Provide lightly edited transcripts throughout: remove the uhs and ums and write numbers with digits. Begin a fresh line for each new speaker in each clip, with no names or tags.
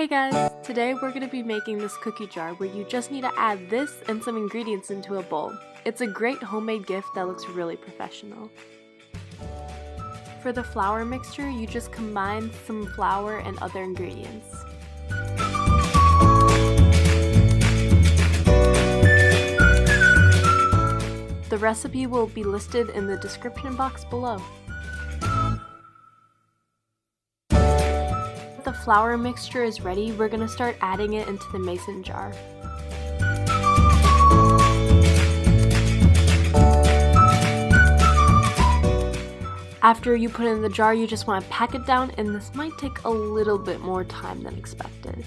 Hey guys! Today we're going to be making this cookie jar where you just need to add this and some ingredients into a bowl. It's a great homemade gift that looks really professional. For the flour mixture, you just combine some flour and other ingredients. The recipe will be listed in the description box below. The flour mixture is ready, we're going to start adding it into the mason jar. After you put it in the jar, you just want to pack it down, and this might take a little bit more time than expected.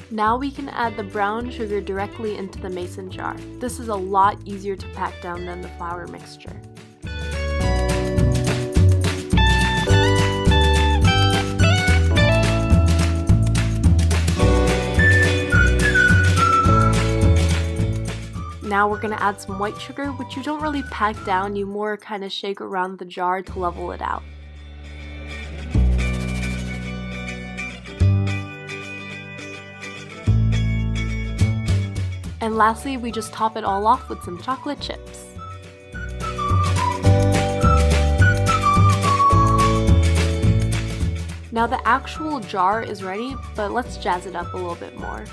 Now we can add the brown sugar directly into the mason jar. This is a lot easier to pack down than the flour mixture. Now we're going to add some white sugar, which you don't really pack down, you more kind of shake around the jar to level it out. And lastly, we just top it all off with some chocolate chips. Now the actual jar is ready, but let's jazz it up a little bit more.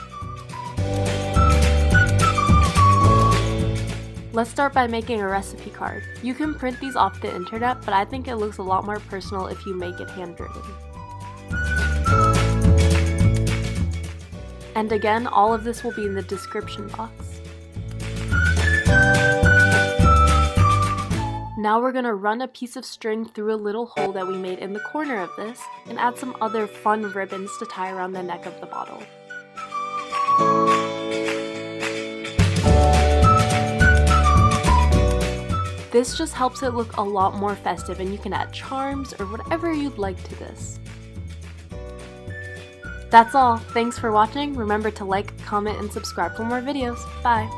Let's start by making a recipe card. You can print these off the internet, but I think it looks a lot more personal if you make it handwritten. And again, all of this will be in the description box. Now we're going to run a piece of string through a little hole that we made in the corner of this, and add some other fun ribbons to tie around the neck of the bottle. This just helps it look a lot more festive, and you can add charms or whatever you'd like to this. That's all. Thanks for watching. Remember to like, comment, and subscribe for more videos. Bye!